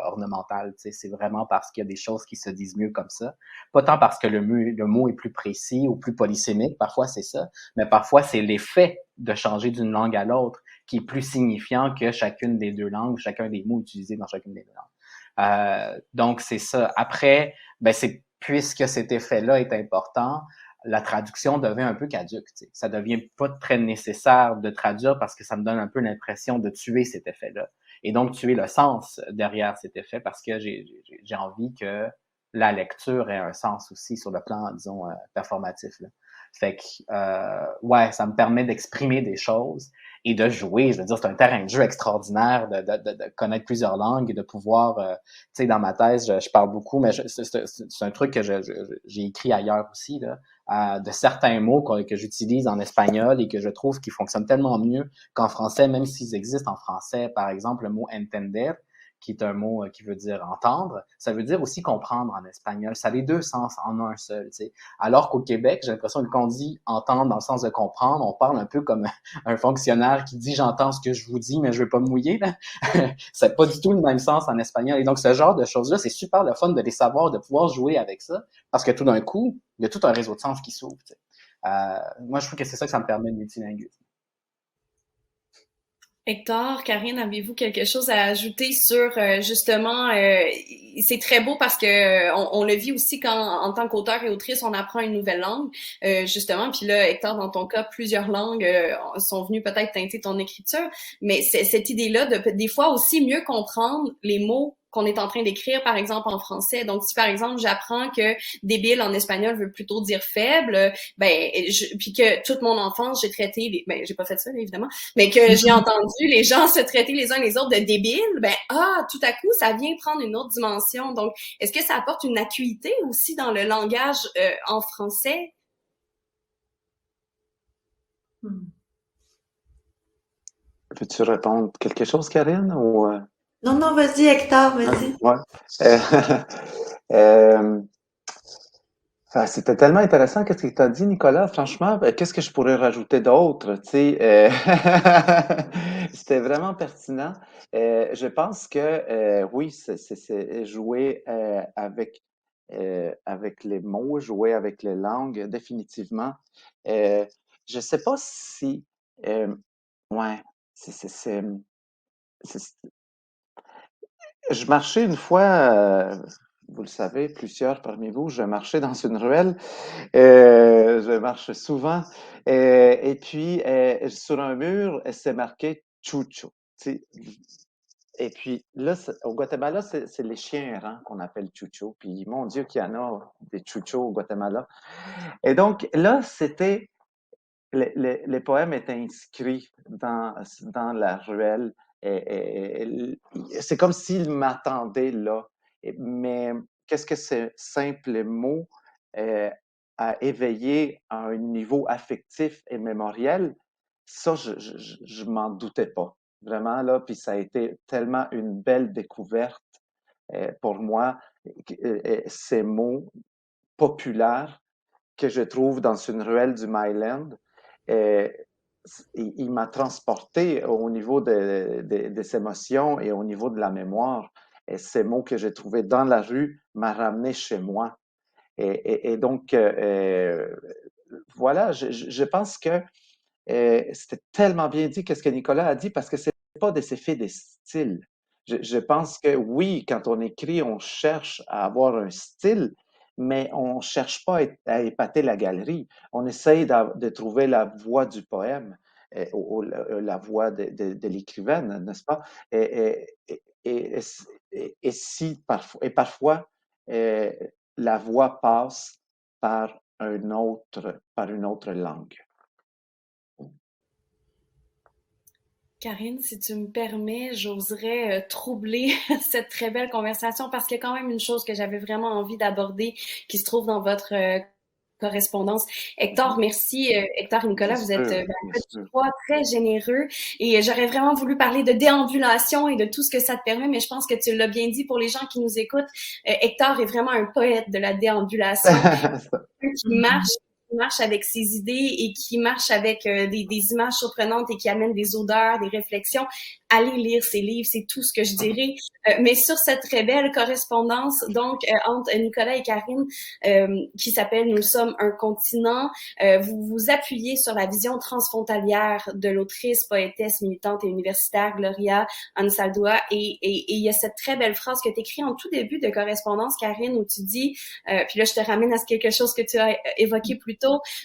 ornementale. Tu sais, c'est vraiment parce qu'il y a des choses qui se disent mieux comme ça. Pas tant parce que le mot est plus précis ou plus polysémique, parfois c'est ça, mais parfois c'est l'effet de changer d'une langue à l'autre qui est plus signifiant que chacune des deux langues, chacun des mots utilisés dans chacune des deux langues. Donc c'est ça. Après, ben puisque cet effet-là est important, la traduction devient un peu caduque. T'sais. Ça devient pas très nécessaire de traduire parce que ça me donne un peu l'impression de tuer cet effet-là. Et donc, tuer le sens derrière cet effet parce que j'ai envie que la lecture ait un sens aussi sur le plan, disons, performatif. Là. Fait que, ouais, ça me permet d'exprimer des choses et de jouer. Je veux dire, c'est un terrain de jeu extraordinaire de connaître plusieurs langues et de pouvoir, tu sais, dans ma thèse, je parle beaucoup, mais c'est un truc que j'ai écrit ailleurs aussi, là. De certains mots que j'utilise en espagnol et que je trouve qu'ils fonctionnent tellement mieux qu'en français, même s'ils existent en français. Par exemple, le mot entender, qui est un mot qui veut dire entendre, ça veut dire aussi comprendre en espagnol. Ça a les deux sens en un seul, tu sais. Alors qu'au Québec, j'ai l'impression que quand on dit entendre dans le sens de comprendre, on parle un peu comme un fonctionnaire qui dit j'entends ce que je vous dis, mais je veux pas me mouiller, là. C'est pas du tout le même sens en espagnol. Et donc, ce genre de choses-là, c'est super le fun de les savoir, de pouvoir jouer avec ça, parce que tout d'un coup, il y a tout un réseau de sens qui s'ouvre. Moi, je trouve que c'est ça que ça me permet de multilinguisme. Hector, Karine, avez-vous quelque chose à ajouter sur justement, c'est très beau parce que on le vit aussi quand, en tant qu'auteur et autrice, on apprend une nouvelle langue, justement. Puis là, Hector, dans ton cas, plusieurs langues sont venues peut-être teinter ton écriture, mais cette idée-là de des fois aussi mieux comprendre les mots qu'on est en train d'écrire, par exemple, en français. Donc, si, par exemple, j'apprends que débile en espagnol veut plutôt dire faible, puis que toute mon enfance, j'ai traité, j'ai pas fait ça, évidemment, mais que j'ai entendu les gens se traiter les uns les autres de débiles, tout à coup, ça vient prendre une autre dimension. Donc, est-ce que ça apporte une acuité aussi dans le langage en français? Peux-tu répondre quelque chose, Karine, ou... Non, vas-y, Hector, vas-y. Ouais. C'était tellement intéressant qu'est-ce que tu as dit, Nicolas. Franchement, qu'est-ce que je pourrais rajouter d'autre? Tu sais, c'était vraiment pertinent. Je pense que oui, c'est jouer avec avec les mots, jouer avec les langues, définitivement. Je sais pas si, ouais, c'est, c'est, c'est, c'est- je marchais une fois, vous le savez, plusieurs parmi vous, je marchais dans une ruelle. Je marche souvent. Et puis, sur un mur, c'est marqué Chucho. Tu sais. Et puis là, au Guatemala, c'est les chiens errants qu'on appelle Chucho. Puis mon Dieu, qu'il y en a des Chuchos au Guatemala. Et donc là, c'était les poèmes étaient inscrits dans la ruelle. C'est comme s'ils m'attendaient là. Mais qu'est-ce que ces simples mots euh, a éveillé à un niveau affectif et mémoriel? Ça, je m'en doutais pas. Vraiment, là, puis ça a été tellement une belle découverte pour moi, ces mots populaires que je trouve dans une ruelle du Myland. Euh, il m'a transporté au niveau des émotions et au niveau de la mémoire. Et ces mots que j'ai trouvés dans la rue m'a ramené chez moi. Et donc, voilà, je pense que c'était tellement bien dit qu'est-ce que Nicolas a dit parce que c'est pas des effets des styles. Je pense que oui, quand on écrit, on cherche à avoir un style, mais on cherche pas à épater la galerie. On essaye de trouver la voix du poème, ou la voix de l'écrivaine, n'est-ce pas? Et si parfois, euh, la voix passe par une autre langue. Karine, si tu me permets, j'oserais troubler cette très belle conversation parce qu'il y a quand même une chose que j'avais vraiment envie d'aborder qui se trouve dans votre correspondance. Hector, merci. Hector et Nicolas, vous êtes Bien sûr. trois très généreux et j'aurais vraiment voulu parler de déambulation et de tout ce que ça te permet, mais je pense que tu l'as bien dit pour les gens qui nous écoutent. Hector est vraiment un poète de la déambulation qui marche avec ses idées et qui marche avec des images surprenantes et qui amène des odeurs, des réflexions. Allez lire ses livres, c'est tout ce que je dirais. Mais sur cette très belle correspondance, donc entre Nicolas et Karine, qui s'appelle Nous sommes un continent, vous vous appuyez sur la vision transfrontalière de l'autrice, poétesse, militante et universitaire Gloria Anzaldúa. Et il y a cette très belle phrase que tu écris en tout début de correspondance, Karine, où tu dis, puis là je te ramène à quelque chose que tu as évoqué plus tôt,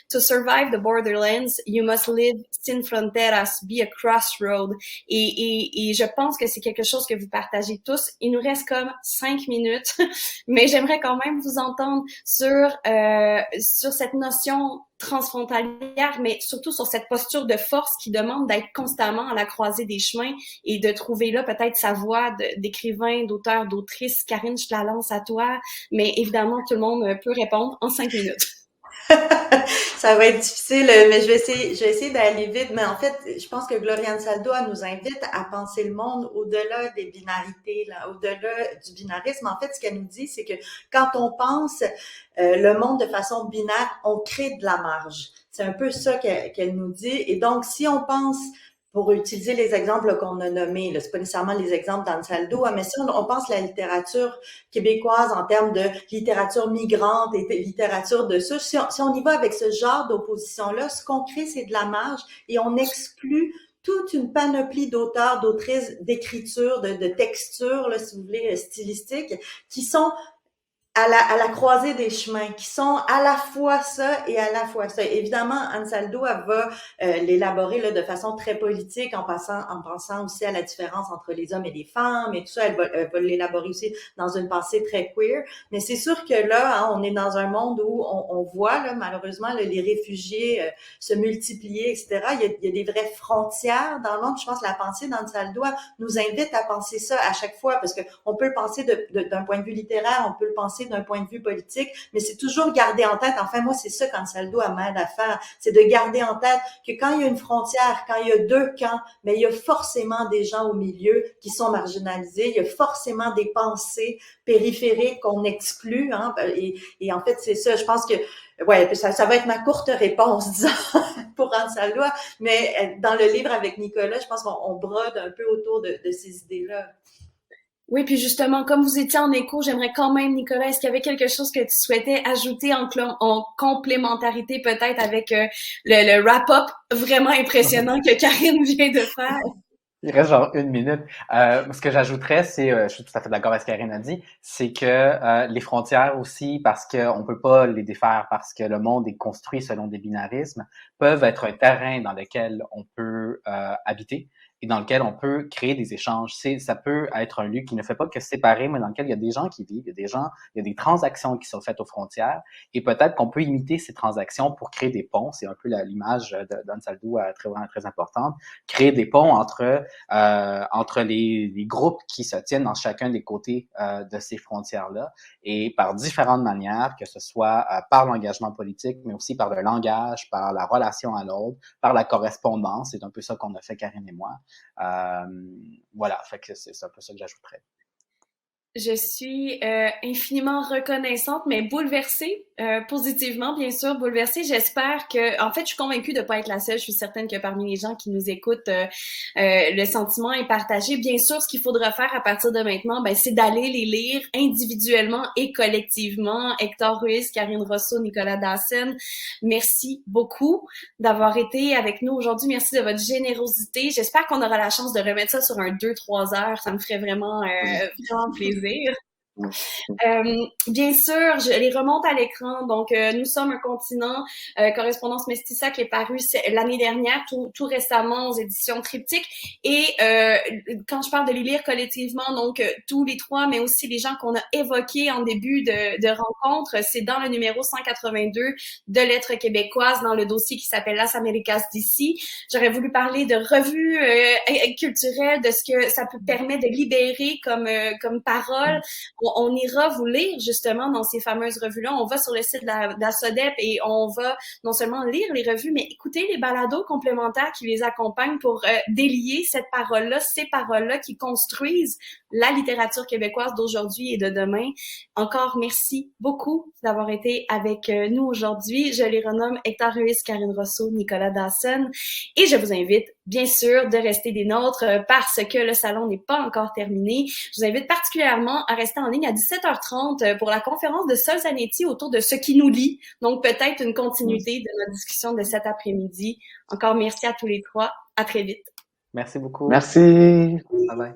To survive the borderlands, you must live sin fronteras, be a crossroad. Et je pense que c'est quelque chose que vous partagez tous. Il nous reste comme 5 minutes, mais j'aimerais quand même vous entendre sur cette notion transfrontalière, mais surtout sur cette posture de force qui demande d'être constamment à la croisée des chemins et de trouver là peut-être sa voix d'écrivain, d'auteur, d'autrice. Karine, je te la lance à toi, mais évidemment, tout le monde peut répondre en 5 minutes. Ça va être difficile, mais je vais essayer d'aller vite. Mais en fait, je pense que Gloria Anzaldúa nous invite à penser le monde au-delà des binarités, là, au-delà du binarisme. En fait, ce qu'elle nous dit, c'est que quand on pense le monde de façon binaire, on crée de la marge. C'est un peu ça qu'elle nous dit. Et donc, si on pense pour utiliser les exemples qu'on a nommés, là, c'est pas nécessairement les exemples d'Anzaldúa, mais si on pense la littérature québécoise en termes de littérature migrante et de littérature de ça, si on y va avec ce genre d'opposition-là, ce qu'on crée, c'est de la marge et on exclut toute une panoplie d'auteurs, d'autrices, d'écriture, de textures, là, si vous voulez, stylistiques, qui sont à la croisée des chemins, qui sont à la fois ça et à la fois ça. Évidemment, Anzaldúa va l'élaborer là, de façon très politique en pensant aussi à la différence entre les hommes et les femmes et tout ça. Elle va l'élaborer aussi dans une pensée très queer. Mais c'est sûr que là, hein, on est dans un monde où on voit là, malheureusement là, les réfugiés se multiplier, etc. Il y a des vraies frontières dans le monde. Je pense que la pensée d'Anzaldúa nous invite à penser ça à chaque fois parce que on peut le penser d'un point de vue littéraire, on peut le penser d'un point de vue politique, mais c'est toujours garder en tête, enfin moi c'est ça qu'Anzaldúa m'aide à faire, c'est de garder en tête que quand il y a une frontière, quand il y a deux camps, mais il y a forcément des gens au milieu qui sont marginalisés, il y a forcément des pensées périphériques qu'on exclut, hein, et en fait c'est ça, je pense que ouais, ça va être ma courte réponse, disons, pour Anzaldúa, mais dans le livre avec Nicolas, je pense qu'on brode un peu autour de ces idées-là. Oui, puis justement, comme vous étiez en écho, j'aimerais quand même, Nicolas, est-ce qu'il y avait quelque chose que tu souhaitais ajouter en complémentarité peut-être avec le wrap-up vraiment impressionnant que Karine vient de faire? Il reste genre 1 minute. Ce que j'ajouterais, c'est, je suis tout à fait d'accord avec ce qu'Karine a dit, c'est que les frontières aussi, parce qu'on peut pas les défaire, parce que le monde est construit selon des binarismes, peuvent être un terrain dans lequel on peut habiter et dans lequel on peut créer des échanges. Ça peut être un lieu qui ne fait pas que séparer, mais dans lequel il y a des gens qui vivent, il y a des gens, il y a des transactions qui sont faites aux frontières, et peut-être qu'on peut imiter ces transactions pour créer des ponts. C'est un peu l'image d'Ansaldo très importante. Créer des ponts entre les groupes qui se tiennent dans chacun des côtés de ces frontières-là et par différentes manières, que ce soit par l'engagement politique, mais aussi par le langage, par la relation à l'autre, par la correspondance. C'est un peu ça qu'on a fait, Karine et moi. Voilà, fait que c'est un peu ça que j'ajouterais. Je suis infiniment reconnaissante, mais bouleversée, positivement, bien sûr, bouleversée. J'espère que, en fait, je suis convaincue de ne pas être la seule. Je suis certaine que parmi les gens qui nous écoutent, le sentiment est partagé. Bien sûr, ce qu'il faudra faire à partir de maintenant, ben, c'est d'aller les lire individuellement et collectivement. Hector Ruiz, Karine Rosso, Nicolas Dassen, merci beaucoup d'avoir été avec nous aujourd'hui. Merci de votre générosité. J'espère qu'on aura la chance de remettre ça sur un 2-3 heures. Ça me ferait vraiment plaisir. Bien sûr, je les remonte à l'écran. Donc, nous sommes un continent, Correspondance Mestiza, qui est paru l'année dernière, tout récemment aux éditions Triptyque. Et quand je parle de les lire collectivement, donc tous les trois, mais aussi les gens qu'on a évoqués en début de rencontre, c'est dans le numéro 182 de Lettres québécoises, dans le dossier qui s'appelle Las Américas d'ici. J'aurais voulu parler de revues culturelles, de ce que ça peut permettre de libérer comme parole. On ira vous lire justement dans ces fameuses revues-là. On va sur le site de la SODEP et on va non seulement lire les revues, mais écouter les balados complémentaires qui les accompagnent pour délier cette parole-là, ces paroles-là qui construisent la littérature québécoise d'aujourd'hui et de demain. Encore merci beaucoup d'avoir été avec nous aujourd'hui. Je les renomme Hector Ruiz, Karine Rosso, Nicolas Dassen et je vous invite bien sûr de rester des nôtres parce que le salon n'est pas encore terminé. Je vous invite particulièrement à rester en ligne à 17h30 pour la conférence de Sol Zanetti autour de ce qui nous lie. Donc peut-être une continuité de notre discussion de cet après-midi. Encore merci à tous les trois. À très vite. Merci beaucoup. Merci. Bye bye.